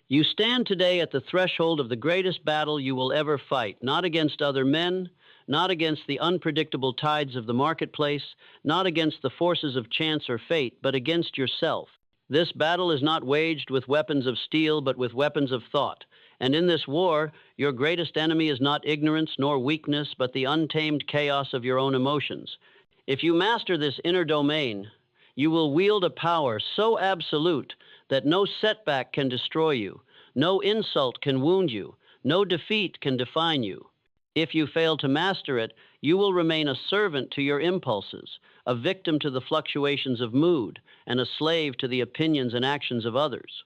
You stand today at the threshold of the greatest battle you will ever fight, not against other men, not against the unpredictable tides of the marketplace, not against the forces of chance or fate, but against yourself. This battle is not waged with weapons of steel, but with weapons of thought. And in this war, your greatest enemy is not ignorance nor weakness, but the untamed chaos of your own emotions. If you master this inner domain, you will wield a power so absolute that no setback can destroy you, no insult can wound you, no defeat can define you. If you fail to master it, you will remain a servant to your impulses, a victim to the fluctuations of mood, and a slave to the opinions and actions of others.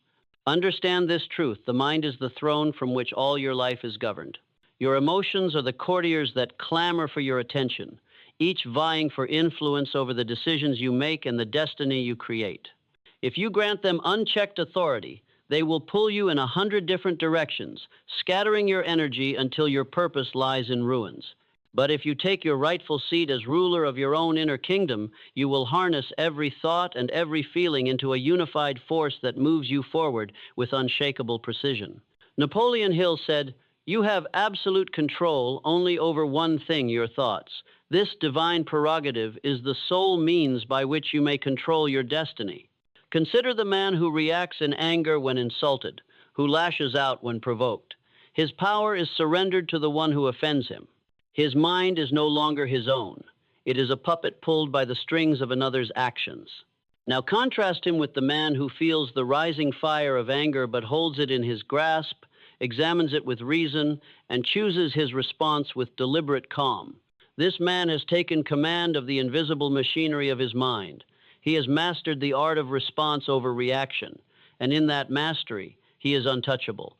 Understand this truth: the mind is the throne from which all your life is governed. Your emotions are the courtiers that clamor for your attention, each vying for influence over the decisions you make and the destiny you create. If you grant them unchecked authority, they will pull you in 100 different directions, scattering your energy until your purpose lies in ruins. But if you take your rightful seat as ruler of your own inner kingdom, you will harness every thought and every feeling into a unified force that moves you forward with unshakable precision. Napoleon Hill said, "You have absolute control only over one thing, your thoughts. This divine prerogative is the sole means by which you may control your destiny." Consider the man who reacts in anger when insulted, who lashes out when provoked. His power is surrendered to the one who offends him. His mind is no longer his own. It is a puppet pulled by the strings of another's actions. Now contrast him with the man who feels the rising fire of anger but holds it in his grasp, examines it with reason, and chooses his response with deliberate calm. This man has taken command of the invisible machinery of his mind. He has mastered the art of response over reaction, and in that mastery, he is untouchable.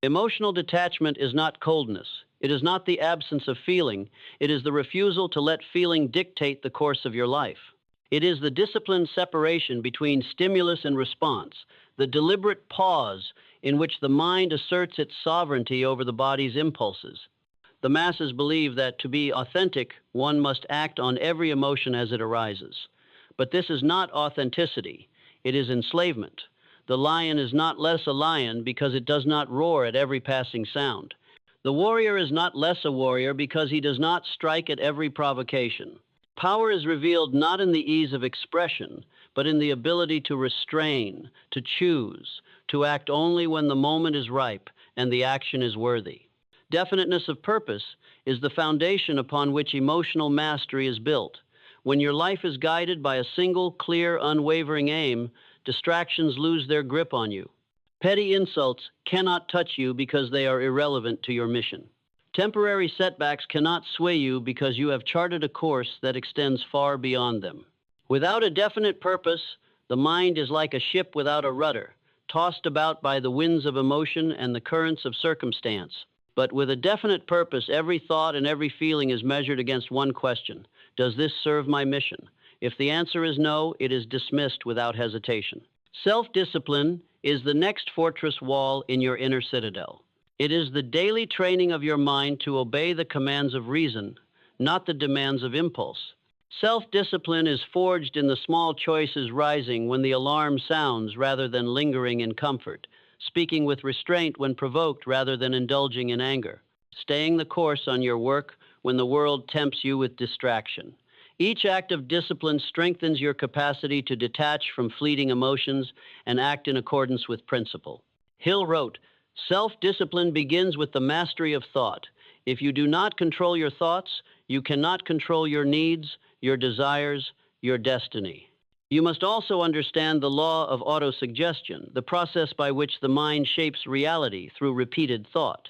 Emotional detachment is not coldness. It is not the absence of feeling. It is the refusal to let feeling dictate the course of your life. It is the disciplined separation between stimulus and response, the deliberate pause in which the mind asserts its sovereignty over the body's impulses. The masses believe that to be authentic, one must act on every emotion as it arises. But this is not authenticity. It is enslavement. The lion is not less a lion because it does not roar at every passing sound. The warrior is not less a warrior because he does not strike at every provocation. Power is revealed not in the ease of expression, but in the ability to restrain, to choose, to act only when the moment is ripe and the action is worthy. Definiteness of purpose is the foundation upon which emotional mastery is built. When your life is guided by a single, clear, unwavering aim, distractions lose their grip on you. Petty insults cannot touch you because they are irrelevant to your mission. Temporary setbacks cannot sway you because you have charted a course that extends far beyond them. Without a definite purpose, the mind is like a ship without a rudder, tossed about by the winds of emotion and the currents of circumstance. But with a definite purpose, every thought and every feeling is measured against one question: does this serve my mission? If the answer is no, it is dismissed without hesitation. Self-discipline is the next fortress wall in your inner citadel. It is the daily training of your mind to obey the commands of reason, not the demands of impulse. Self-discipline is forged in the small choices rising when the alarm sounds rather than lingering in comfort, speaking with restraint when provoked rather than indulging in anger, staying the course on your work when the world tempts you with distraction. Each act of discipline strengthens your capacity to detach from fleeting emotions and act in accordance with principle. Hill wrote, "Self-discipline begins with the mastery of thought. If you do not control your thoughts, you cannot control your needs, your desires, your destiny." You must also understand the law of autosuggestion, the process by which the mind shapes reality through repeated thought.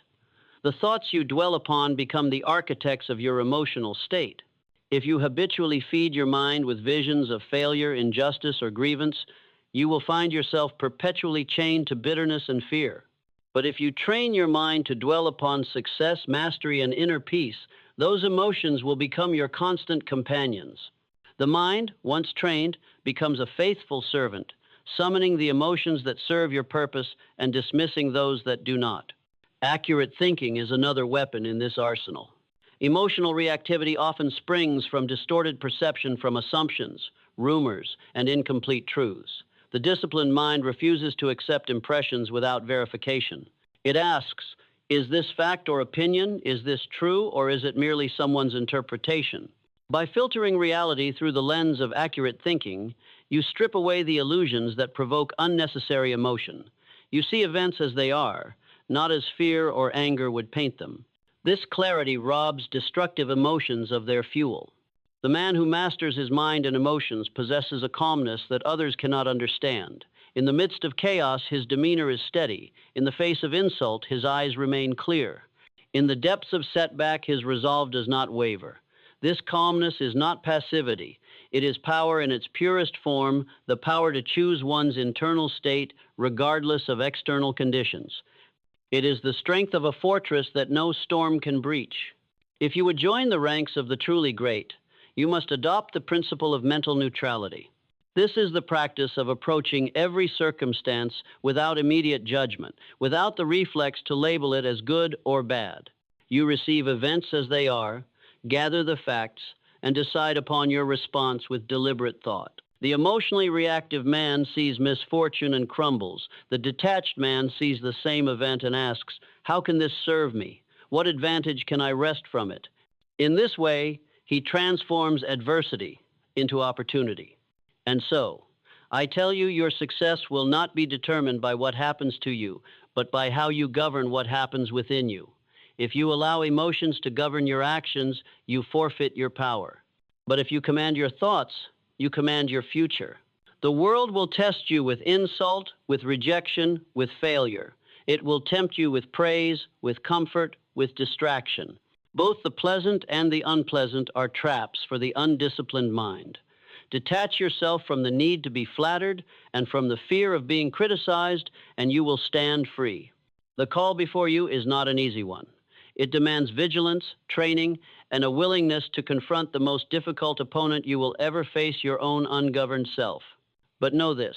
The thoughts you dwell upon become the architects of your emotional state. If you habitually feed your mind with visions of failure, injustice, or grievance, you will find yourself perpetually chained to bitterness and fear. But if you train your mind to dwell upon success, mastery, and inner peace, those emotions will become your constant companions. The mind, once trained, becomes a faithful servant, summoning the emotions that serve your purpose and dismissing those that do not. Accurate thinking is another weapon in this arsenal. Emotional reactivity often springs from distorted perception, from assumptions, rumors, and incomplete truths. The disciplined mind refuses to accept impressions without verification. It asks, is this fact or opinion? Is this true, or is it merely someone's interpretation? By filtering reality through the lens of accurate thinking, you strip away the illusions that provoke unnecessary emotion. You see events as they are, not as fear or anger would paint them. This clarity robs destructive emotions of their fuel. The man who masters his mind and emotions possesses a calmness that others cannot understand. In the midst of chaos, his demeanor is steady. In the face of insult, his eyes remain clear. In the depths of setback, his resolve does not waver. This calmness is not passivity. It is power in its purest form, the power to choose one's internal state regardless of external conditions. It is the strength of a fortress that no storm can breach. If you would join the ranks of the truly great, you must adopt the principle of mental neutrality. This is the practice of approaching every circumstance without immediate judgment, without the reflex to label it as good or bad. You receive events as they are, gather the facts, and decide upon your response with deliberate thought. The emotionally reactive man sees misfortune and crumbles. The detached man sees the same event and asks, how can this serve me? What advantage can I wrest from it? In this way, he transforms adversity into opportunity. And so, I tell you, your success will not be determined by what happens to you, but by how you govern what happens within you. If you allow emotions to govern your actions, you forfeit your power. But if you command your thoughts, you command your future. The world will test you with insult, with rejection, with failure. It will tempt you with praise, with comfort, with distraction. Both the pleasant and the unpleasant are traps for the undisciplined mind. Detach yourself from the need to be flattered and from the fear of being criticized, and you will stand free. The call before you is not an easy one. It demands vigilance, training, and a willingness to confront the most difficult opponent you will ever face, your own ungoverned self. But know this: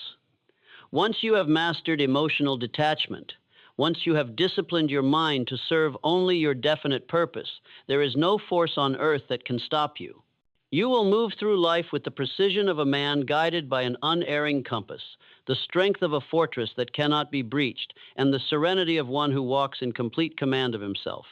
once you have mastered emotional detachment, once you have disciplined your mind to serve only your definite purpose, there is no force on earth that can stop you. You will move through life with the precision of a man guided by an unerring compass, the strength of a fortress that cannot be breached, and the serenity of one who walks in complete command of himself.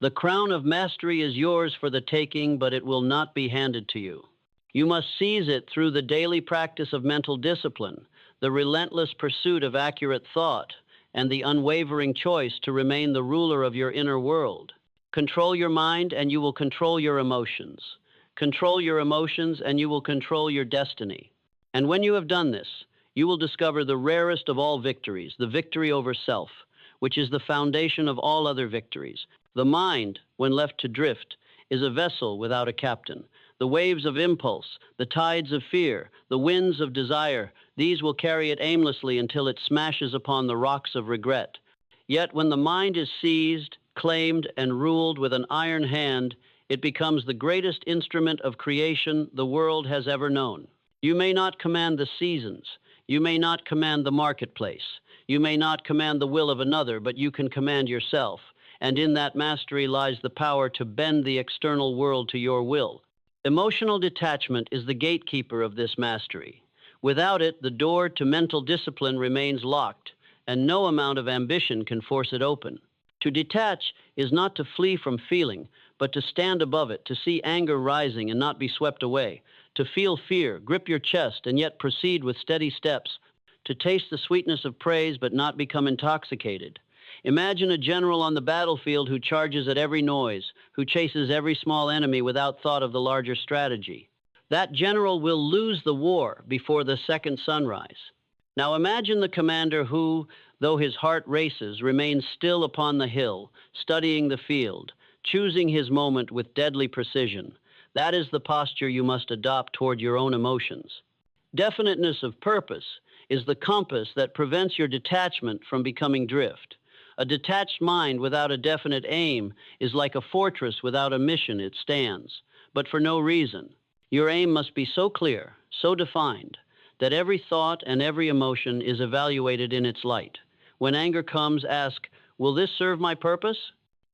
The crown of mastery is yours for the taking, but it will not be handed to you. You must seize it through the daily practice of mental discipline, the relentless pursuit of accurate thought, and the unwavering choice to remain the ruler of your inner world. Control your mind, and you will control your emotions. Control your emotions, and you will control your destiny. And when you have done this, you will discover the rarest of all victories, the victory over self, which is the foundation of all other victories. The mind, when left to drift, is a vessel without a captain. The waves of impulse, the tides of fear, the winds of desire, these will carry it aimlessly until it smashes upon the rocks of regret. Yet when the mind is seized, claimed, and ruled with an iron hand, it becomes the greatest instrument of creation the world has ever known. You may not command the seasons. You may not command the marketplace. You may not command the will of another, but you can command yourself. And in that mastery lies the power to bend the external world to your will. Emotional detachment is the gatekeeper of this mastery. Without it, the door to mental discipline remains locked, and no amount of ambition can force it open. To detach is not to flee from feeling, but to stand above it, to see anger rising and not be swept away, to feel fear, grip your chest, and yet proceed with steady steps, to taste the sweetness of praise but not become intoxicated. Imagine a general on the battlefield who charges at every noise, who chases every small enemy without thought of the larger strategy. That general will lose the war before the second sunrise. Now imagine the commander who, though his heart races, remains still upon the hill, studying the field, choosing his moment with deadly precision. That is the posture you must adopt toward your own emotions. Definiteness of purpose is the compass that prevents your detachment from becoming drift. A detached mind without a definite aim is like a fortress without a mission. It stands, but for no reason. Your aim must be so clear, so defined, that every thought and every emotion is evaluated in its light. When anger comes, ask, will this serve my purpose?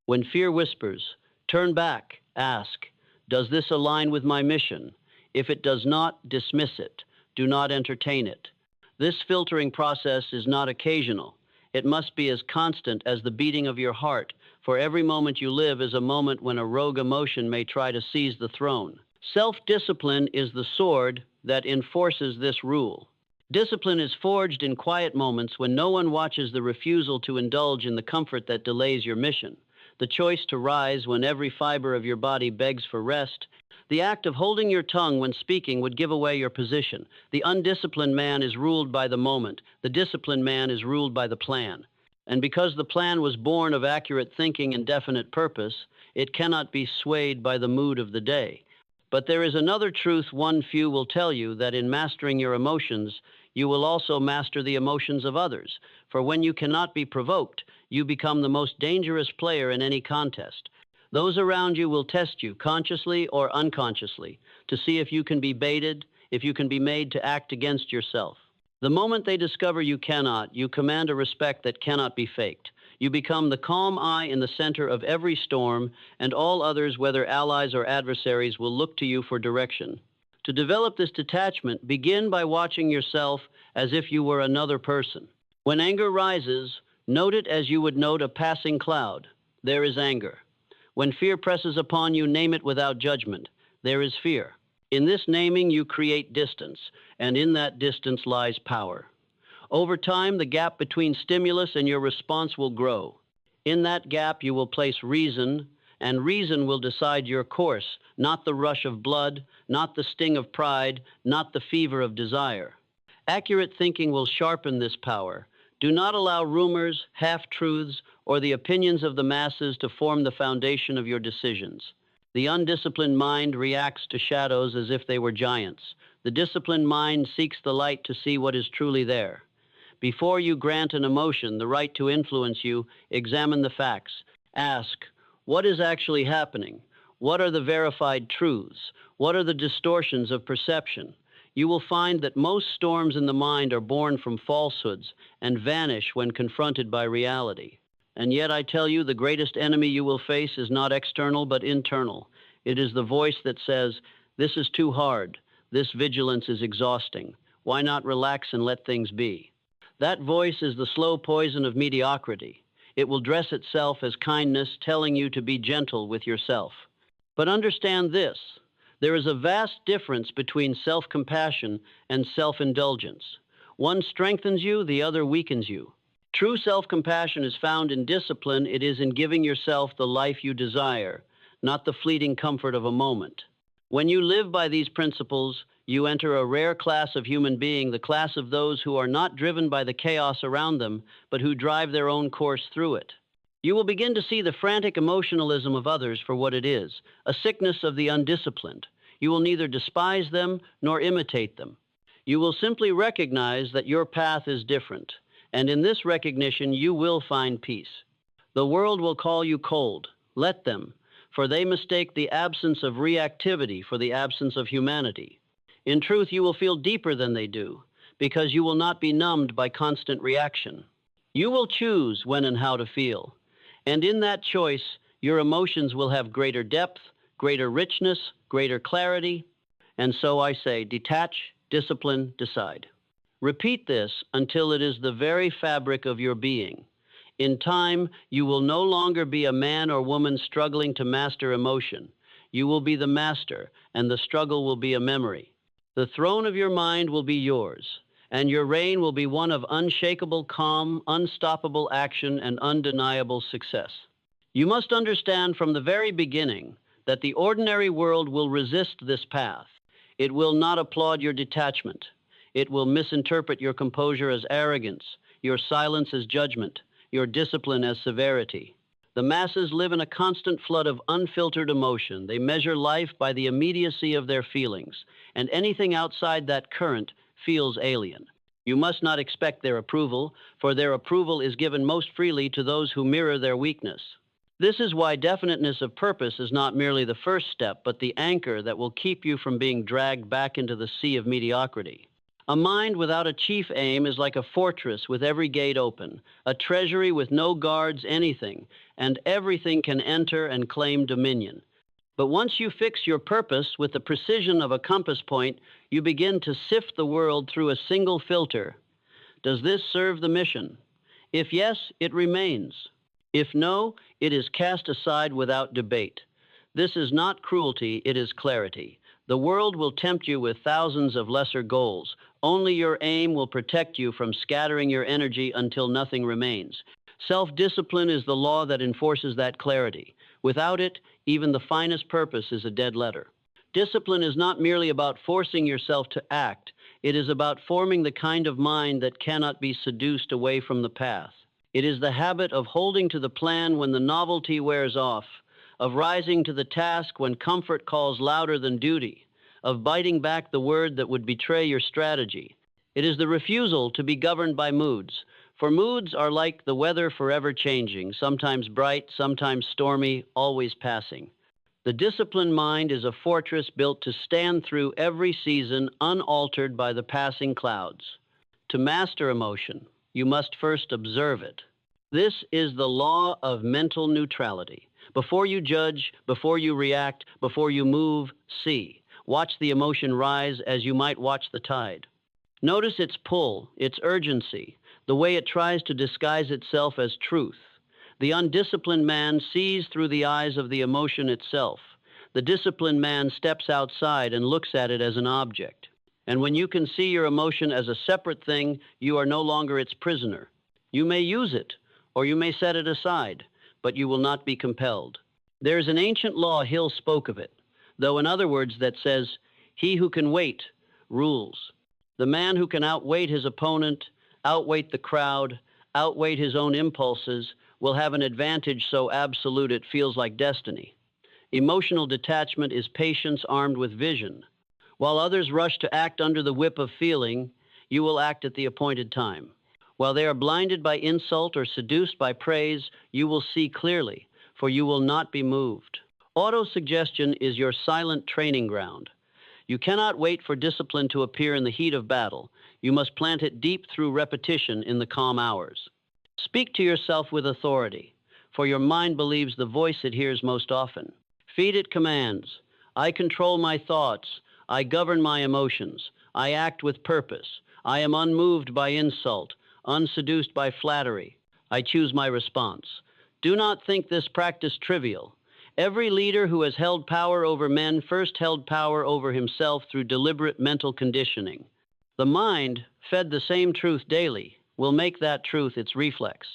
When fear whispers, turn back, ask, does this align with my mission? If it does not, dismiss it. Do not entertain it. This filtering process is not occasional. It must be as constant as the beating of your heart, for every moment you live is a moment when a rogue emotion may try to seize the throne. Self-discipline is the sword that enforces this rule. Discipline is forged in quiet moments when no one watches the refusal to indulge in the comfort that delays your mission, the choice to rise when every fiber of your body begs for rest. The act of holding your tongue when speaking would give away your position. The undisciplined man is ruled by the moment. The disciplined man is ruled by the plan. And because the plan was born of accurate thinking and definite purpose, it cannot be swayed by the mood of the day. But there is another truth one few will tell you, that in mastering your emotions, you will also master the emotions of others. For when you cannot be provoked, you become the most dangerous player in any contest. Those around you will test you, consciously or unconsciously, to see if you can be baited, if you can be made to act against yourself. The moment they discover you cannot, you command a respect that cannot be faked. You become the calm eye in the center of every storm, and all others, whether allies or adversaries, will look to you for direction. To develop this detachment, begin by watching yourself as if you were another person. When anger rises, note it as you would note a passing cloud. There is anger. When fear presses upon you, name it without judgment. There is fear. In this naming, you create distance, and in that distance lies power. Over time, the gap between stimulus and your response will grow. In that gap, you will place reason, and reason will decide your course, not the rush of blood, not the sting of pride, not the fever of desire. Accurate thinking will sharpen this power. Do not allow rumors, half-truths, or the opinions of the masses to form the foundation of your decisions. The undisciplined mind reacts to shadows as if they were giants. The disciplined mind seeks the light to see what is truly there. Before you grant an emotion the right to influence you, examine the facts. Ask, what is actually happening? What are the verified truths? What are the distortions of perception? You will find that most storms in the mind are born from falsehoods and vanish when confronted by reality. And yet I tell you, the greatest enemy you will face is not external but internal. It is the voice that says, this is too hard. This vigilance is exhausting. Why not relax and let things be? That voice is the slow poison of mediocrity. It will dress itself as kindness, telling you to be gentle with yourself. But understand this, there is a vast difference between self-compassion and self-indulgence. One strengthens you, the other weakens you. True self-compassion is found in discipline. It is in giving yourself the life you desire, not the fleeting comfort of a moment. When you live by these principles, you enter a rare class of human being, the class of those who are not driven by the chaos around them, but who drive their own course through it. You will begin to see the frantic emotionalism of others for what it is, a sickness of the undisciplined. You will neither despise them nor imitate them. You will simply recognize that your path is different, and in this recognition you will find peace. The world will call you cold. Let them, for they mistake the absence of reactivity for the absence of humanity. In truth, you will feel deeper than they do, because you will not be numbed by constant reaction. You will choose when and how to feel, and in that choice, your emotions will have greater depth, greater richness, greater clarity, and so I say, detach, discipline, decide. Repeat this until it is the very fabric of your being. In time, you will no longer be a man or woman struggling to master emotion. You will be the master, and the struggle will be a memory. The throne of your mind will be yours, and your reign will be one of unshakable calm, unstoppable action, and undeniable success. You must understand from the very beginning that the ordinary world will resist this path. It will not applaud your detachment. It will misinterpret your composure as arrogance, your silence as judgment, your discipline as severity. The masses live in a constant flood of unfiltered emotion. They measure life by the immediacy of their feelings, and anything outside that current feels alien. You must not expect their approval, for their approval is given most freely to those who mirror their weakness. This is why definiteness of purpose is not merely the first step, but the anchor that will keep you from being dragged back into the sea of mediocrity. A mind without a chief aim is like a fortress with every gate open, a treasury with no guards, anything, and everything can enter and claim dominion. But once you fix your purpose with the precision of a compass point, you begin to sift the world through a single filter, Does this serve the mission? If yes, it remains. If no, it is cast aside without debate. This is not cruelty, it is clarity. The world will tempt you with thousands of lesser goals. Only your aim will protect you from scattering your energy until nothing remains. Self-discipline is the law that enforces that clarity. Without it, even the finest purpose is a dead letter. Discipline is not merely about forcing yourself to act. It is about forming the kind of mind that cannot be seduced away from the path. It is the habit of holding to the plan when the novelty wears off, of rising to the task when comfort calls louder than duty, of biting back the word that would betray your strategy. It is the refusal to be governed by moods, for moods are like the weather forever changing, sometimes bright, sometimes stormy, always passing. The disciplined mind is a fortress built to stand through every season unaltered by the passing clouds. To master emotion, you must first observe it. This is the law of mental neutrality. Before you judge, before you react, before you move, see. Watch the emotion rise as you might watch the tide. Notice its pull, its urgency, the way it tries to disguise itself as truth. The undisciplined man sees through the eyes of the emotion itself. The disciplined man steps outside and looks at it as an object. And when you can see your emotion as a separate thing, you are no longer its prisoner. You may use it, or you may set it aside, but you will not be compelled. There is an ancient law, Hill spoke of it, though in other words that says, "He who can wait rules." The man who can outweight his opponent, outweight the crowd, outweight his own impulses, will have an advantage so absolute it feels like destiny. Emotional detachment is patience armed with vision. While others rush to act under the whip of feeling, you will act at the appointed time. While they are blinded by insult or seduced by praise, you will see clearly, for you will not be moved. Autosuggestion is your silent training ground. You cannot wait for discipline to appear in the heat of battle. You must plant it deep through repetition in the calm hours. Speak to yourself with authority, for your mind believes the voice it hears most often. Feed it commands. I control my thoughts. I govern my emotions. I act with purpose. I am unmoved by insult, unseduced by flattery. I choose my response. Do not think this practice trivial. Every leader who has held power over men first held power over himself through deliberate mental conditioning. The mind, fed the same truth daily, will make that truth its reflex.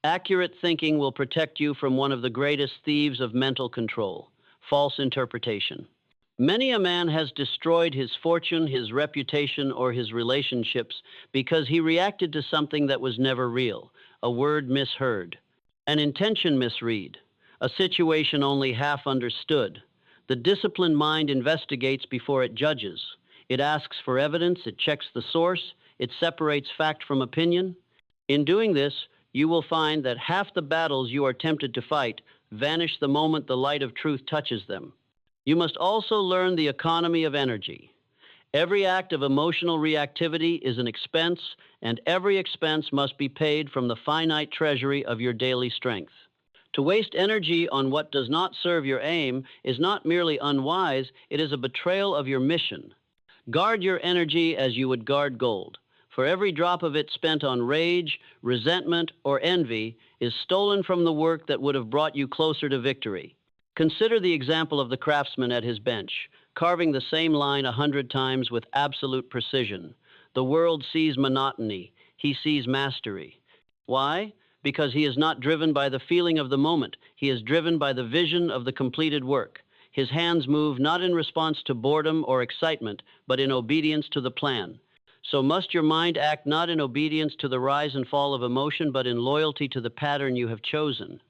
Accurate thinking will protect you from one of the greatest thieves of mental control, false interpretation. Many a man has destroyed his fortune, his reputation, or his relationships because he reacted to something that was never real, a word misheard, an intention misread, a situation only half understood. The disciplined mind investigates before it judges. It asks for evidence, it checks the source, it separates fact from opinion. In doing this, you will find that half the battles you are tempted to fight vanish the moment the light of truth touches them. You must also learn the economy of energy. Every act of emotional reactivity is an expense, and every expense must be paid from the finite treasury of your daily strength. To waste energy on what does not serve your aim is not merely unwise, it is a betrayal of your mission. Guard your energy as you would guard gold, for every drop of it spent on rage, resentment, or envy is stolen from the work that would have brought you closer to victory. Consider the example of the craftsman at his bench, carving the same line 100 times with absolute precision. The world sees monotony. He sees mastery. Why? Because he is not driven by the feeling of the moment. He is driven by the vision of the completed work. His hands move not in response to boredom or excitement, but in obedience to the plan. So must your mind act not in obedience to the rise and fall of emotion, but in loyalty to the pattern you have chosen.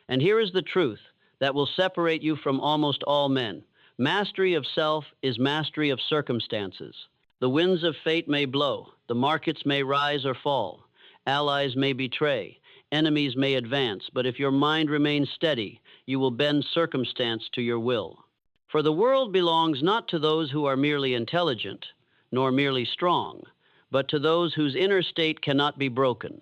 And here is the truth that will separate you from almost all men. Mastery of self is mastery of circumstances. The winds of fate may blow, the markets may rise or fall, allies may betray, enemies may advance, but if your mind remains steady, you will bend circumstance to your will. For the world belongs not to those who are merely intelligent, nor merely strong, but to those whose inner state cannot be broken.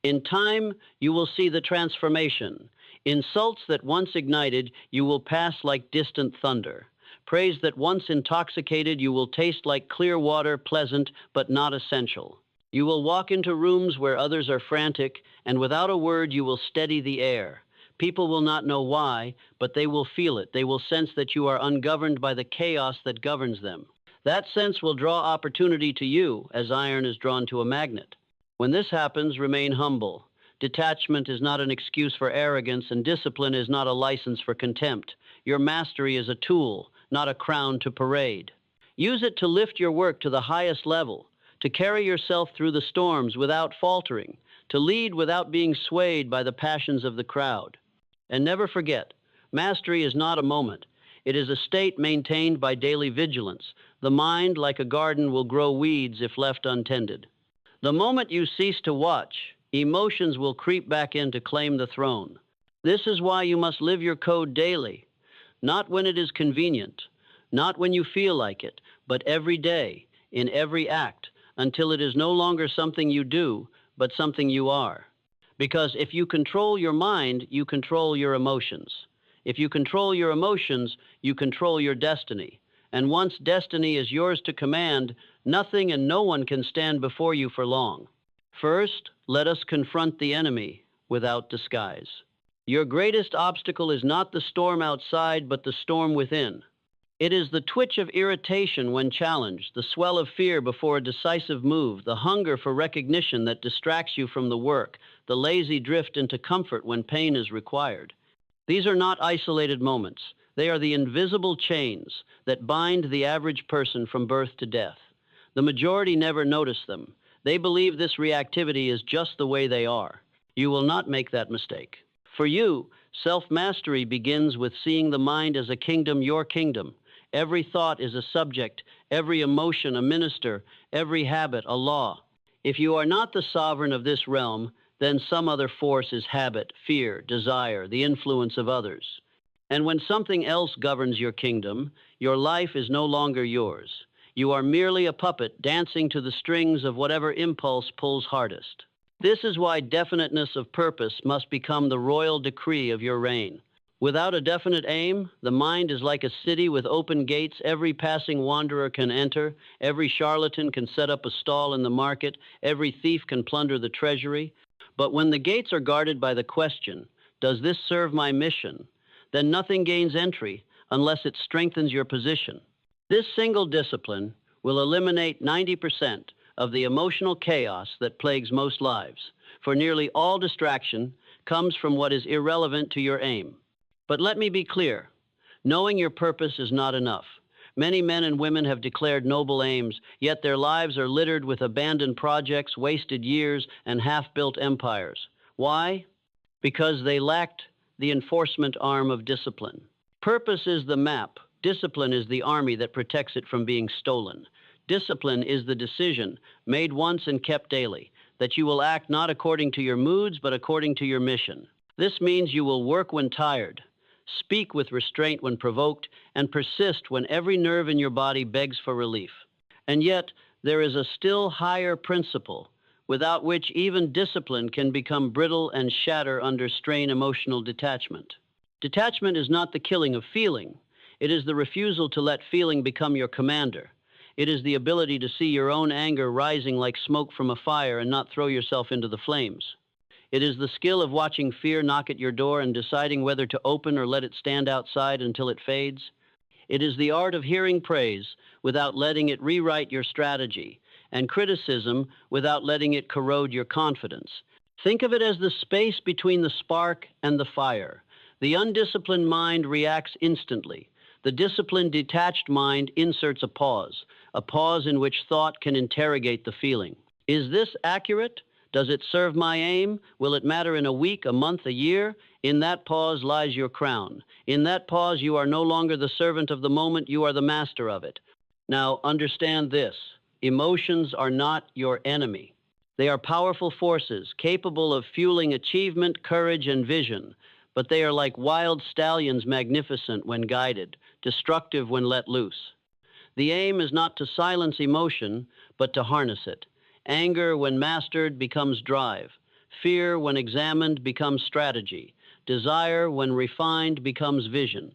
In time, you will see the transformation. Insults that once ignited, you will pass like distant thunder. Praise that once intoxicated, you will taste like clear water, pleasant but not essential. You will walk into rooms where others are frantic, and without a word you will steady the air. People will not know why, but they will feel it. They will sense that you are ungoverned by the chaos that governs them. That sense will draw opportunity to you, as iron is drawn to a magnet. When this happens, remain humble. Detachment is not an excuse for arrogance, and discipline is not a license for contempt. Your mastery is a tool, not a crown to parade. Use it to lift your work to the highest level, to carry yourself through the storms without faltering, to lead without being swayed by the passions of the crowd. And never forget, mastery is not a moment. It is a state maintained by daily vigilance. The mind, like a garden, will grow weeds if left untended. The moment you cease to watch, emotions will creep back in to claim the throne. This is why you must live your code daily, not when it is convenient, not when you feel like it, but every day, in every act, until it is no longer something you do, but something you are. Because if you control your mind, you control your emotions. If you control your emotions, you control your destiny. And once destiny is yours to command, nothing and no one can stand before you for long. First, let us confront the enemy without disguise. Your greatest obstacle is not the storm outside, but the storm within. It is the twitch of irritation when challenged, the swell of fear before a decisive move, the hunger for recognition that distracts you from the work, the lazy drift into comfort when pain is required. These are not isolated moments. They are the invisible chains that bind the average person from birth to death. The majority never notice them. They believe this reactivity is just the way they are. You will not make that mistake. For you, self-mastery begins with seeing the mind as a kingdom, your kingdom. Every thought is a subject, every emotion a minister, every habit a law. If you are not the sovereign of this realm, then some other force is habit, fear, desire, the influence of others. And when something else governs your kingdom, your life is no longer yours. You are merely a puppet dancing to the strings of whatever impulse pulls hardest. This is why definiteness of purpose must become the royal decree of your reign. Without a definite aim, the mind is like a city with open gates. Every passing wanderer can enter, every charlatan can set up a stall in the market, every thief can plunder the treasury. But when the gates are guarded by the question, does this serve my mission? Then nothing gains entry unless it strengthens your position. This single discipline will eliminate 90% of the emotional chaos that plagues most lives, for nearly all distraction comes from what is irrelevant to your aim. But let me be clear, knowing your purpose is not enough. Many men and women have declared noble aims, yet their lives are littered with abandoned projects, wasted years, and half-built empires. Why? Because they lacked the enforcement arm of discipline. Purpose is the map. Discipline is the army that protects it from being stolen. Discipline is the decision, made once and kept daily, that you will act not according to your moods, but according to your mission. This means you will work when tired, speak with restraint when provoked, and persist when every nerve in your body begs for relief. And yet, there is a still higher principle, without which even discipline can become brittle and shatter under strain: emotional detachment. Detachment is not the killing of feeling. It is the refusal to let feeling become your commander. It is the ability to see your own anger rising like smoke from a fire and not throw yourself into the flames. It is the skill of watching fear knock at your door and deciding whether to open or let it stand outside until it fades. It is the art of hearing praise without letting it rewrite your strategy, and criticism without letting it corrode your confidence. Think of it as the space between the spark and the fire. The undisciplined mind reacts instantly. The disciplined, detached mind inserts a pause in which thought can interrogate the feeling. Is this accurate? Does it serve my aim? Will it matter in a week, a month, a year? In that pause lies your crown. In that pause, you are no longer the servant of the moment, you are the master of it. Now, understand this. Emotions are not your enemy. They are powerful forces, capable of fueling achievement, courage, and vision. But they are like wild stallions, magnificent when guided, destructive when let loose. The aim is not to silence emotion, but to harness it. Anger, when mastered, becomes drive. Fear, when examined, becomes strategy. Desire, when refined, becomes vision.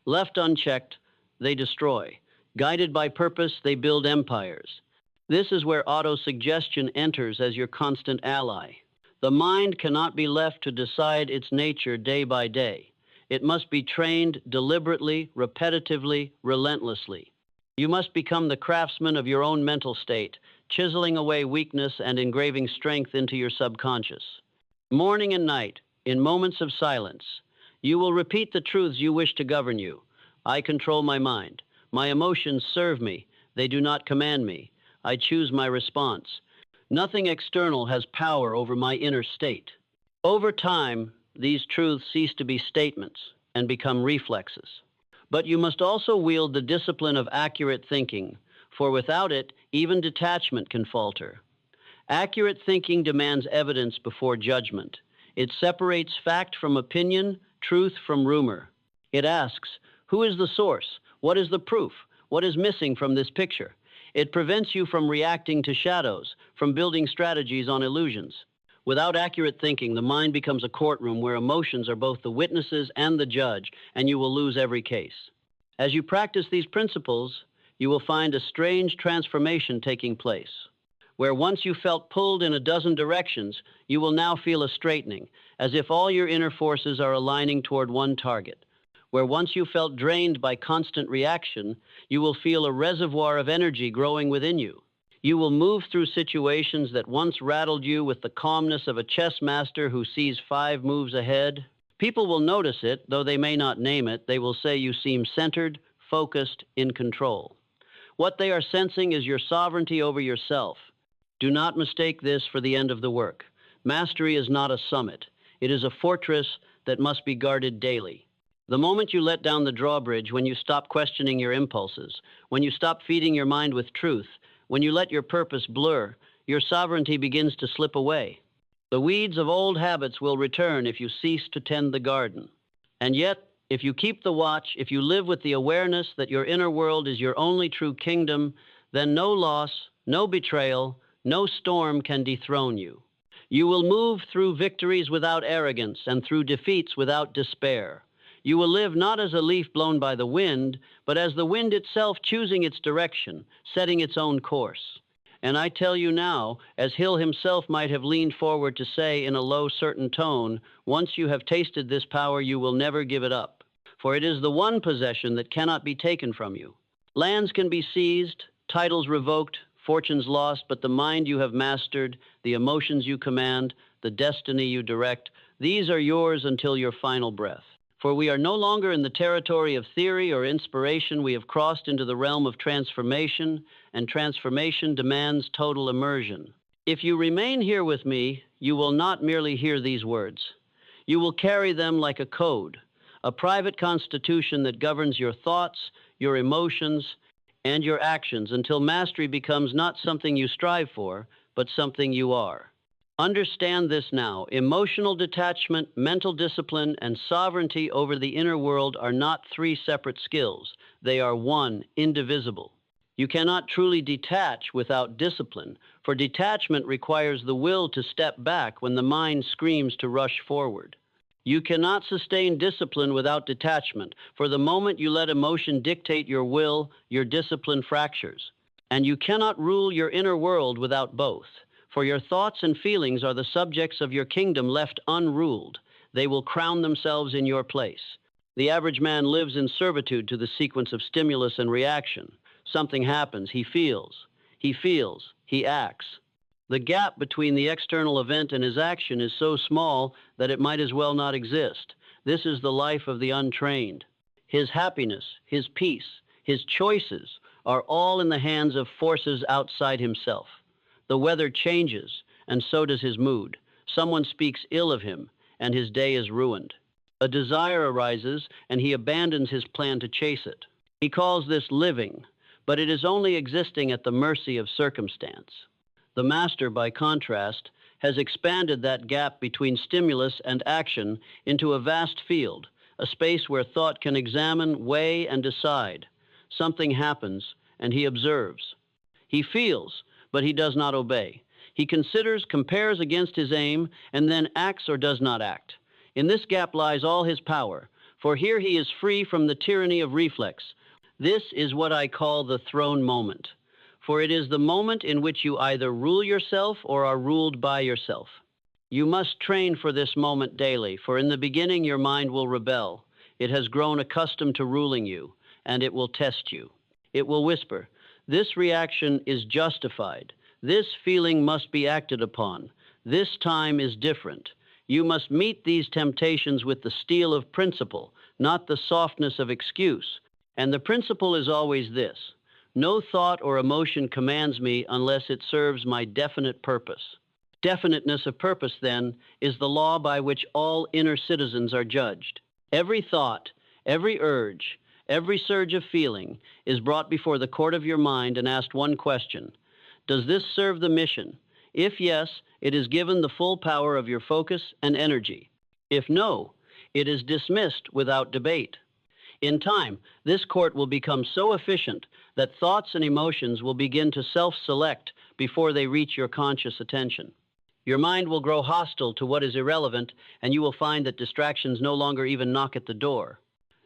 Left unchecked, they destroy. Guided by purpose, they build empires. This is where autosuggestion enters as your constant ally. The mind cannot be left to decide its nature day by day. It must be trained deliberately, repetitively, relentlessly. You must become the craftsman of your own mental state, chiseling away weakness and engraving strength into your subconscious. Morning and night, in moments of silence, you will repeat the truths you wish to govern you. I control my mind. My emotions serve me. They do not command me. I choose my response. Nothing external has power over my inner state. Over time, these truths cease to be statements and become reflexes. But you must also wield the discipline of accurate thinking, for without it, even detachment can falter. Accurate thinking demands evidence before judgment. It separates fact from opinion, truth from rumor. It asks, who is the source? What is the proof? What is missing from this picture? It prevents you from reacting to shadows, from building strategies on illusions. Without accurate thinking, the mind becomes a courtroom where emotions are both the witnesses and the judge, and you will lose every case. As you practice these principles, you will find a strange transformation taking place. Where once you felt pulled in a dozen directions, you will now feel a straightening, as if all your inner forces are aligning toward one target. Where once you felt drained by constant reaction, you will feel a reservoir of energy growing within you. You will move through situations that once rattled you with the calmness of a chess master who sees 5 moves ahead. People will notice it, though they may not name it. They will say you seem centered, focused, in control. What they are sensing is your sovereignty over yourself. Do not mistake this for the end of the work. Mastery is not a summit. It is a fortress that must be guarded daily. The moment you let down the drawbridge, when you stop questioning your impulses, when you stop feeding your mind with truth, when you let your purpose blur, your sovereignty begins to slip away. The weeds of old habits will return if you cease to tend the garden. And yet, if you keep the watch, if you live with the awareness that your inner world is your only true kingdom, then no loss, no betrayal, no storm can dethrone you. You will move through victories without arrogance and through defeats without despair. You will live not as a leaf blown by the wind, but as the wind itself choosing its direction, setting its own course. And I tell you now, as Hill himself might have leaned forward to say in a low, certain tone, once you have tasted this power, you will never give it up. For it is the one possession that cannot be taken from you. Lands can be seized, titles revoked, fortunes lost, but the mind you have mastered, the emotions you command, the destiny you direct, these are yours until your final breath. For we are no longer in the territory of theory or inspiration. We have crossed into the realm of transformation, and transformation demands total immersion. If you remain here with me, you will not merely hear these words. You will carry them like a code, a private constitution that governs your thoughts, your emotions, and your actions until mastery becomes not something you strive for, but something you are. Understand this now. Emotional detachment, mental discipline, and sovereignty over the inner world are not 3 separate skills. They are one, indivisible. You cannot truly detach without discipline, for detachment requires the will to step back when the mind screams to rush forward. You cannot sustain discipline without detachment, for the moment you let emotion dictate your will, your discipline fractures. And you cannot rule your inner world without both. For your thoughts and feelings are the subjects of your kingdom left unruled. They will crown themselves in your place. The average man lives in servitude to the sequence of stimulus and reaction. Something happens, he feels, he acts. The gap between the external event and his action is so small that it might as well not exist. This is the life of the untrained. His happiness, his peace, his choices are all in the hands of forces outside himself. The weather changes, and so does his mood. Someone speaks ill of him, and his day is ruined. A desire arises, and he abandons his plan to chase it. He calls this living, but it is only existing at the mercy of circumstance. The master, by contrast, has expanded that gap between stimulus and action into a vast field, a space where thought can examine, weigh, and decide. Something happens, and he observes. He feels, but he does not obey. He considers, compares against his aim, and then acts or does not act. In this gap lies all his power, for here he is free from the tyranny of reflex. This is what I call the throne moment. for it is the moment in which you either rule yourself or are ruled by yourself. You must train for this moment daily, for in the beginning your mind will rebel. It has grown accustomed to ruling you, and it will test you. It will whisper, "This reaction is justified. This feeling must be acted upon. This time is different." You must meet these temptations with the steel of principle, not the softness of excuse. And the principle is always this: no thought or emotion commands me unless it serves my definite purpose. Definiteness of purpose, then, is the law by which all inner citizens are judged. Every thought, every urge, every surge of feeling is brought before the court of your mind and asked one question: does this serve the mission? If yes, it is given the full power of your focus and energy. If no, it is dismissed without debate. In time, this court will become so efficient that thoughts and emotions will begin to self-select before they reach your conscious attention. Your mind will grow hostile to what is irrelevant, and you will find that distractions no longer even knock at the door.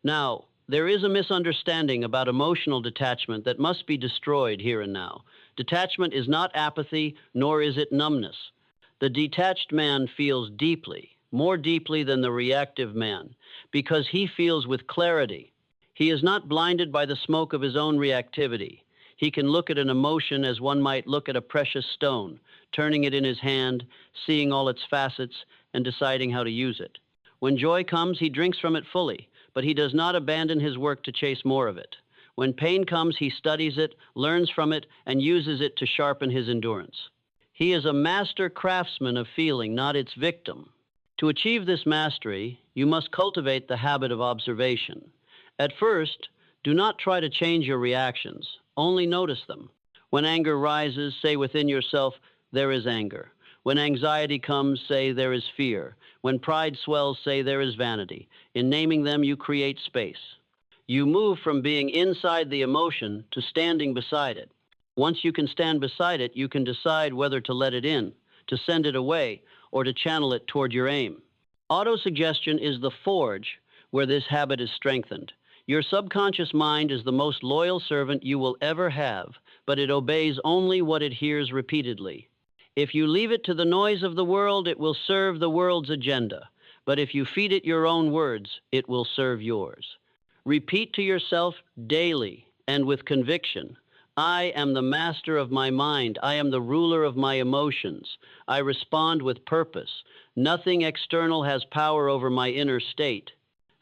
Now, there is a misunderstanding about emotional detachment that must be destroyed here and now. Detachment is not apathy, nor is it numbness. The detached man feels deeply, more deeply than the reactive man, because he feels with clarity. He is not blinded by the smoke of his own reactivity. He can look at an emotion as one might look at a precious stone, turning it in his hand, seeing all its facets, and deciding how to use it. When joy comes, he drinks from it fully, but he does not abandon his work to chase more of it. When pain comes, he studies it, learns from it, and uses it to sharpen his endurance. He is a master craftsman of feeling, not its victim. To achieve this mastery, you must cultivate the habit of observation. At first, do not try to change your reactions, only notice them. When anger rises, say within yourself, "There is anger." When anxiety comes, say, "There is fear." When pride swells, say, "There is vanity." In naming them, you create space. You move from being inside the emotion to standing beside it. Once you can stand beside it, you can decide whether to let it in, to send it away, or to channel it toward your aim. Autosuggestion is the forge where this habit is strengthened. Your subconscious mind is the most loyal servant you will ever have, but it obeys only what it hears repeatedly. If you leave it to the noise of the world, it will serve the world's agenda. But if you feed it your own words, it will serve yours. Repeat to yourself daily and with conviction, "I am the master of my mind. I am the ruler of my emotions. I respond with purpose. Nothing external has power over my inner state."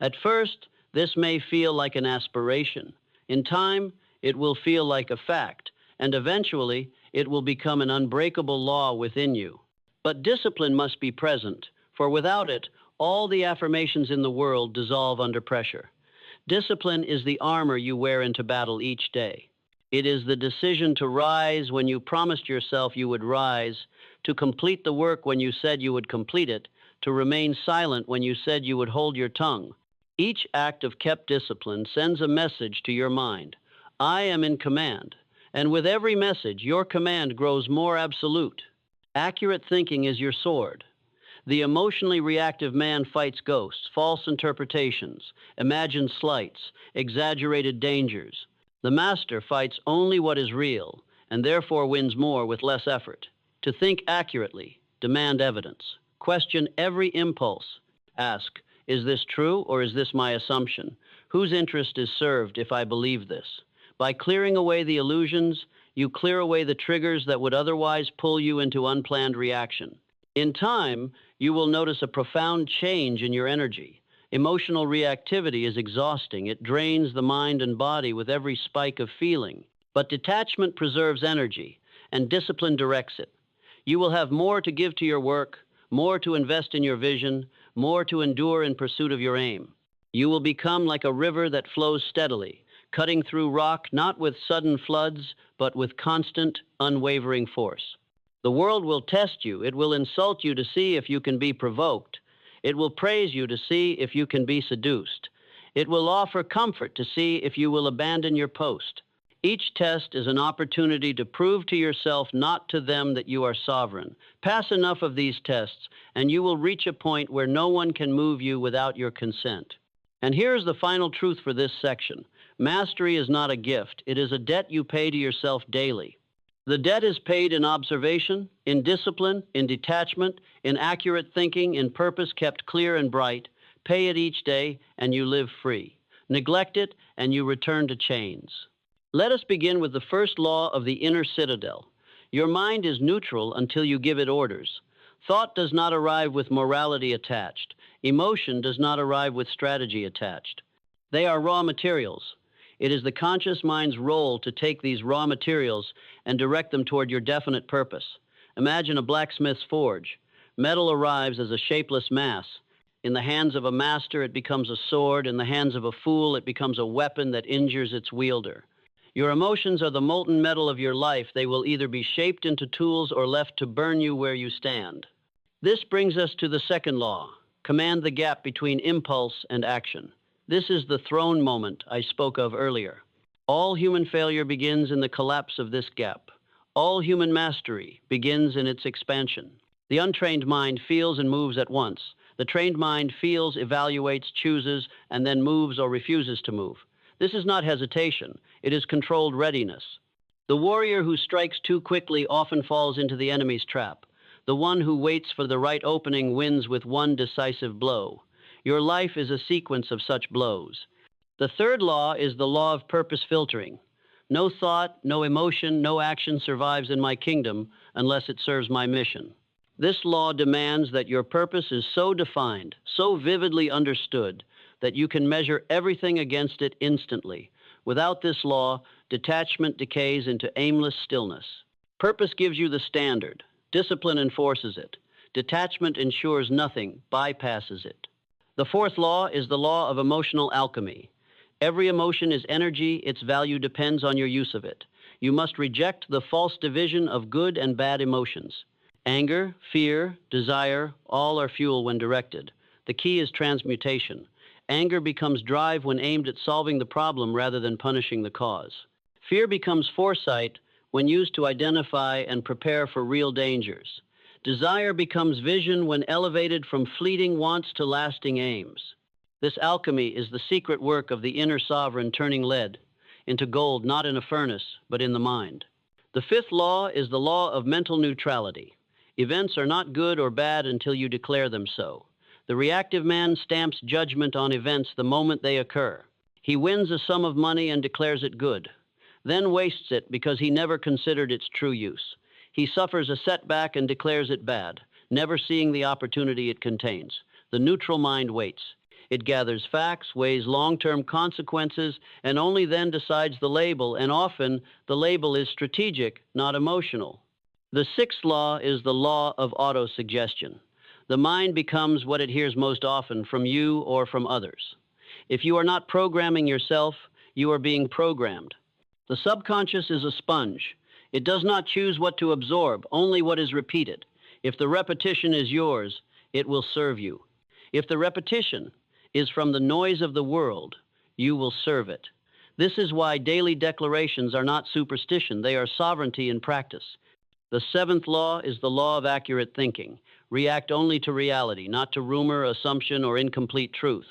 At first, this may feel like an aspiration. In time, it will feel like a fact, and eventually, it will become an unbreakable law within you. But discipline must be present, for without it, all the affirmations in the world dissolve under pressure. Discipline is the armor you wear into battle each day. It is the decision to rise when you promised yourself you would rise, to complete the work when you said you would complete it, to remain silent when you said you would hold your tongue. Each act of kept discipline sends a message to your mind: "I am in command." And with every message, your command grows more absolute. Accurate thinking is your sword. The emotionally reactive man fights ghosts, false interpretations, imagined slights, exaggerated dangers. The master fights only what is real, and therefore wins more with less effort. To think accurately, demand evidence. Question every impulse. Ask, "Is this true or is this my assumption? Whose interest is served if I believe this?" By clearing away the illusions, you clear away the triggers that would otherwise pull you into unplanned reaction. In time, you will notice a profound change in your energy. Emotional reactivity is exhausting. It drains the mind and body with every spike of feeling. But detachment preserves energy, and discipline directs it. You will have more to give to your work, more to invest in your vision, more to endure in pursuit of your aim. You will become like a river that flows steadily, cutting through rock not with sudden floods, but with constant, unwavering force. The world will test you. It will insult you to see if you can be provoked. It will praise you to see if you can be seduced. It will offer comfort to see if you will abandon your post. Each test is an opportunity to prove to yourself, not to them, that you are sovereign. Pass enough of these tests, and you will reach a point where no one can move you without your consent. And here's the final truth for this section. Mastery is not a gift. It is a debt you pay to yourself daily. The debt is paid in observation, in discipline, in detachment, in accurate thinking, in purpose kept clear and bright. Pay it each day, and you live free. Neglect it, and you return to chains. Let us begin with the first law of the inner citadel. Your mind is neutral until you give it orders. Thought does not arrive with morality attached. Emotion does not arrive with strategy attached. They are raw materials. It is the conscious mind's role to take these raw materials and direct them toward your definite purpose. Imagine a blacksmith's forge. Metal arrives as a shapeless mass. In the hands of a master, it becomes a sword. In the hands of a fool, it becomes a weapon that injures its wielder. Your emotions are the molten metal of your life. They will either be shaped into tools or left to burn you where you stand. This brings us to the second law. Command the gap between impulse and action. This is the throne moment I spoke of earlier. All human failure begins in the collapse of this gap. All human mastery begins in its expansion. The untrained mind feels and moves at once. The trained mind feels, evaluates, chooses, and then moves or refuses to move. This is not hesitation. It is controlled readiness. The warrior who strikes too quickly often falls into the enemy's trap. The one who waits for the right opening wins with one decisive blow. Your life is a sequence of such blows. The third law is the law of purpose filtering. No thought, no emotion, no action survives in my kingdom unless it serves my mission. This law demands that your purpose is so defined, so vividly understood, that you can measure everything against it instantly. Without this law, detachment decays into aimless stillness. Purpose gives you the standard. Discipline enforces it. Detachment ensures nothing, bypasses it. The fourth law is the law of emotional alchemy. Every emotion is energy. Its value depends on your use of it. You must reject the false division of good and bad emotions. Anger, fear, desire, all are fuel when directed. The key is transmutation. Anger becomes drive when aimed at solving the problem rather than punishing the cause. Fear becomes foresight when used to identify and prepare for real dangers. Desire becomes vision when elevated from fleeting wants to lasting aims. This alchemy is the secret work of the inner sovereign turning lead into gold, not in a furnace, but in the mind. The fifth law is the law of mental neutrality. Events are not good or bad until you declare them so. The reactive man stamps judgment on events the moment they occur. He wins a sum of money and declares it good, then wastes it because he never considered its true use. He suffers a setback and declares it bad, never seeing the opportunity it contains. The neutral mind waits. It gathers facts, weighs long-term consequences, and only then decides the label, and often the label is strategic, not emotional. The sixth law is the law of autosuggestion. The mind becomes what it hears most often from you or from others. If you are not programming yourself, you are being programmed. The subconscious is a sponge. It does not choose what to absorb, only what is repeated. If the repetition is yours, it will serve you. If the repetition is from the noise of the world, you will serve it. This is why daily declarations are not superstition, they are sovereignty in practice. The seventh law is the law of accurate thinking. React only to reality, not to rumor, assumption, or incomplete truth.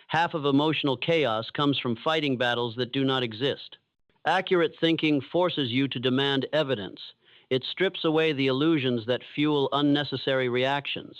Half of emotional chaos comes from fighting battles that do not exist. Accurate thinking forces you to demand evidence. It strips away the illusions that fuel unnecessary reactions.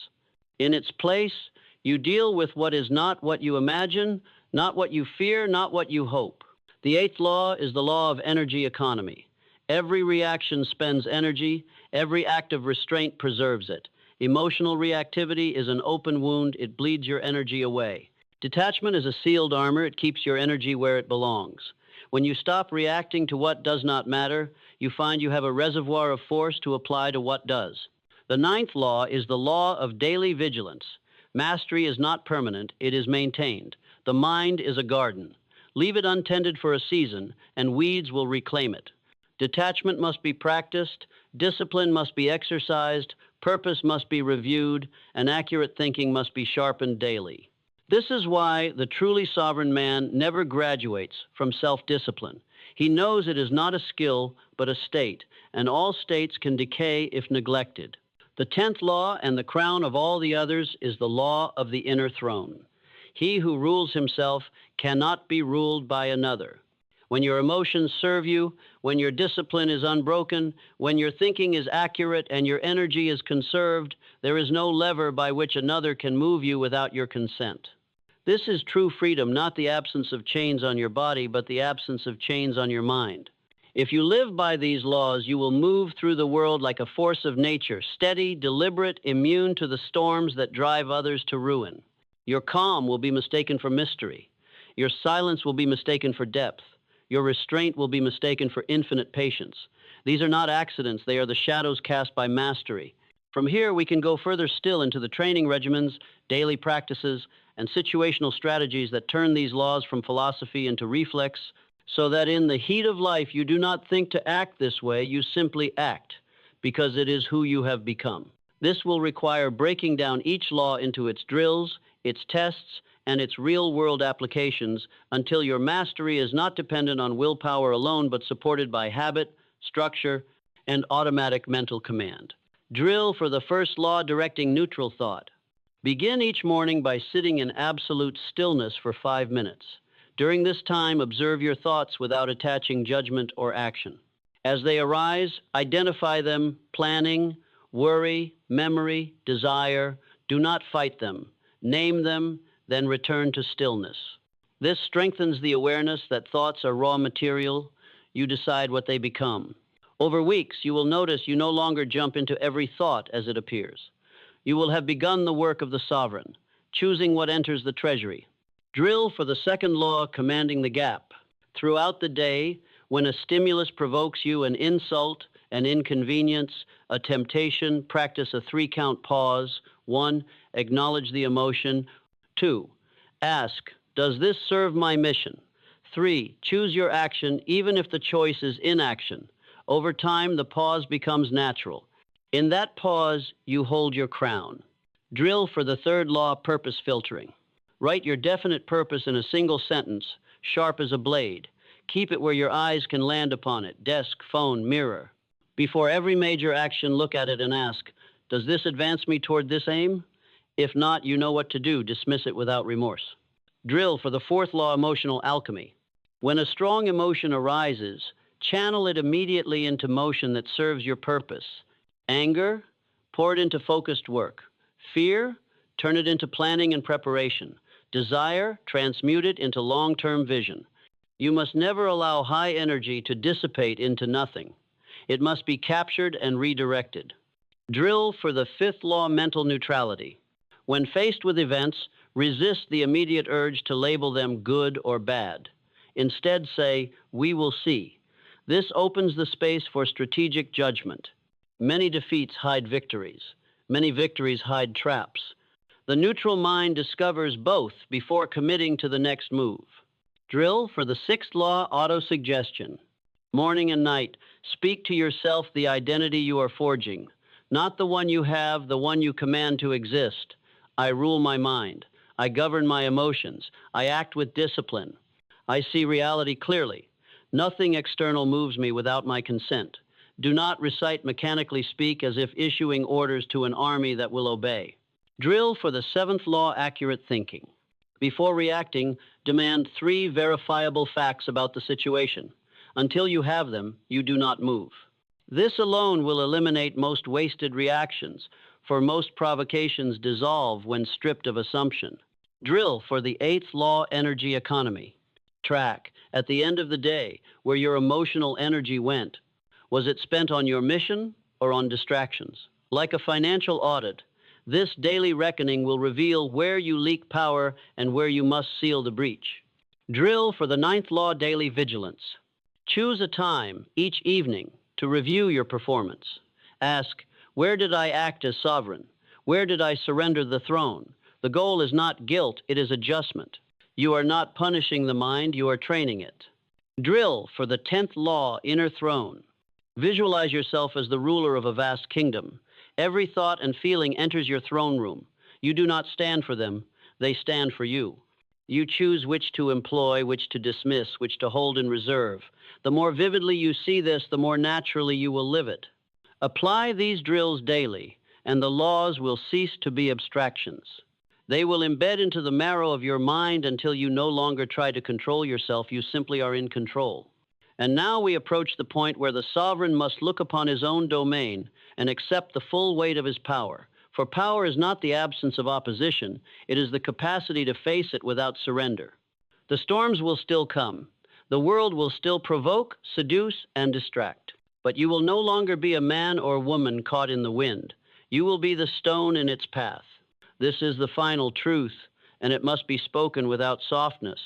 In its place, you deal with what is not what you imagine, not what you fear, not what you hope. The eighth law is the law of energy economy. Every reaction spends energy. Every act of restraint preserves it. Emotional reactivity is an open wound. It bleeds your energy away. Detachment is a sealed armor. It keeps your energy where it belongs. When you stop reacting to what does not matter, you find you have a reservoir of force to apply to what does. The ninth law is the law of daily vigilance. Mastery is not permanent. It is maintained. The mind is a garden. Leave it untended for a season, and weeds will reclaim it. Detachment must be practiced, discipline must be exercised, purpose must be reviewed, and accurate thinking must be sharpened daily. This is why the truly sovereign man never graduates from self-discipline. He knows it is not a skill, but a state, and all states can decay if neglected. The 10th law and the crown of all the others is the law of the inner throne. He who rules himself cannot be ruled by another. when your emotions serve you, when your discipline is unbroken, when your thinking is accurate and your energy is conserved, there is no lever by which another can move you without your consent. This is true freedom, not the absence of chains on your body, but the absence of chains on your mind. If you live by these laws, you will move through the world like a force of nature, steady, deliberate, immune to the storms that drive others to ruin. Your calm will be mistaken for mystery. Your silence will be mistaken for depth. Your restraint will be mistaken for infinite patience. These are not accidents, they are the shadows cast by mastery. From here, we can go further still into the training regimens, daily practices, and situational strategies that turn these laws from philosophy into reflex, so that in the heat of life you do not think to act this way, you simply act, because it is who you have become. This will require breaking down each law into its drills, its tests, and its real-world applications until your mastery is not dependent on willpower alone, but supported by habit, structure, and automatic mental command. Drill for the first law directing neutral thought. Begin each morning by sitting in absolute stillness for 5 minutes. During this time, observe your thoughts without attaching judgment or action. As they arise, identify them: planning, worry, memory, desire. Do not fight them. Name them, then return to stillness. This strengthens the awareness that thoughts are raw material. You decide what they become. Over weeks, you will notice you no longer jump into every thought as it appears. You will have begun the work of the sovereign, choosing what enters the treasury. Drill for the second law commanding the gap. Throughout the day, when a stimulus provokes you, an insult, an inconvenience, a temptation, practice a 3-count pause. 1. Acknowledge the emotion. 2. Ask, does this serve my mission? 3. Choose your action even if the choice is inaction. Over time, the pause becomes natural. In that pause, you hold your crown. Drill for the third law, purpose filtering. Write your definite purpose in a single sentence, sharp as a blade. Keep it where your eyes can land upon it: desk, phone, mirror. Before every major action, look at it and ask, does this advance me toward this aim? If not, you know what to do. Dismiss it without remorse. Drill for the fourth law, emotional alchemy. When a strong emotion arises, channel it immediately into motion that serves your purpose. Anger, pour it into focused work. Fear, turn it into planning and preparation. Desire, transmute it into long-term vision. You must never allow high energy to dissipate into nothing. It must be captured and redirected. Drill for the fifth law, mental neutrality. When faced with events, resist the immediate urge to label them good or bad. Instead say, we will see. This opens the space for strategic judgment. Many defeats hide victories. Many victories hide traps. The neutral mind discovers both before committing to the next move. Drill for the sixth law, autosuggestion. Morning and night, speak to yourself the identity you are forging. Not the one you have, the one you command to exist. I rule my mind. I govern my emotions. I act with discipline. I see reality clearly. Nothing external moves me without my consent. Do not recite mechanically speak as if issuing orders to an army that will obey. Drill for the seventh law, accurate thinking. Before reacting, demand 3 verifiable facts about the situation. Until you have them, you do not move. This alone will eliminate most wasted reactions, for most provocations dissolve when stripped of assumption. Drill for the eighth law, energy economy. Track, at the end of the day, where your emotional energy went. Was it spent on your mission or on distractions? Like a financial audit, this daily reckoning will reveal where you leak power and where you must seal the breach. Drill for the ninth law, daily vigilance. Choose a time each evening to review your performance. Ask, where did I act as sovereign? Where did I surrender the throne? The goal is not guilt, it is adjustment. You are not punishing the mind, you are training it. Drill for the 10th law, inner throne. Visualize yourself as the ruler of a vast kingdom. Every thought and feeling enters your throne room. You do not stand for them, they stand for you. You choose which to employ, which to dismiss, which to hold in reserve. The more vividly you see this, the more naturally you will live it. Apply these drills daily, and the laws will cease to be abstractions. They will embed into the marrow of your mind until you no longer try to control yourself. You simply are in control. And now we approach the point where the sovereign must look upon his own domain and accept the full weight of his power. For power is not the absence of opposition, it is the capacity to face it without surrender. The storms will still come. The world will still provoke, seduce, and distract. But you will no longer be a man or woman caught in the wind. You will be the stone in its path. This is the final truth, and it must be spoken without softness.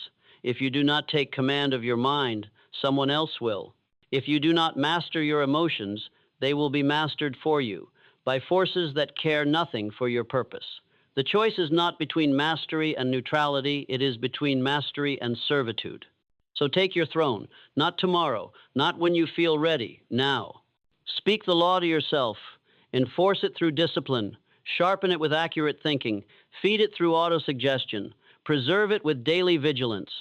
If you do not take command of your mind, someone else will. If you do not master your emotions, they will be mastered for you by forces that care nothing for your purpose. The choice is not between mastery and neutrality, it is between mastery and servitude. So take your throne, not tomorrow, not when you feel ready, now. Speak the law to yourself, enforce it through discipline, sharpen it with accurate thinking, feed it through autosuggestion, preserve it with daily vigilance.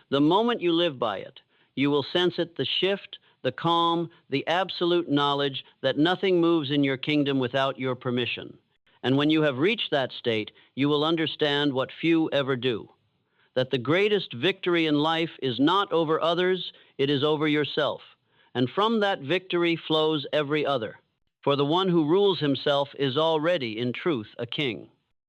The moment you live by it, you will sense it, the shift, the calm, the absolute knowledge that nothing moves in your kingdom without your permission. And when you have reached that state, you will understand what few ever do, that the greatest victory in life is not over others, it is over yourself. And from that victory flows every other. For the one who rules himself is already, in truth, a king.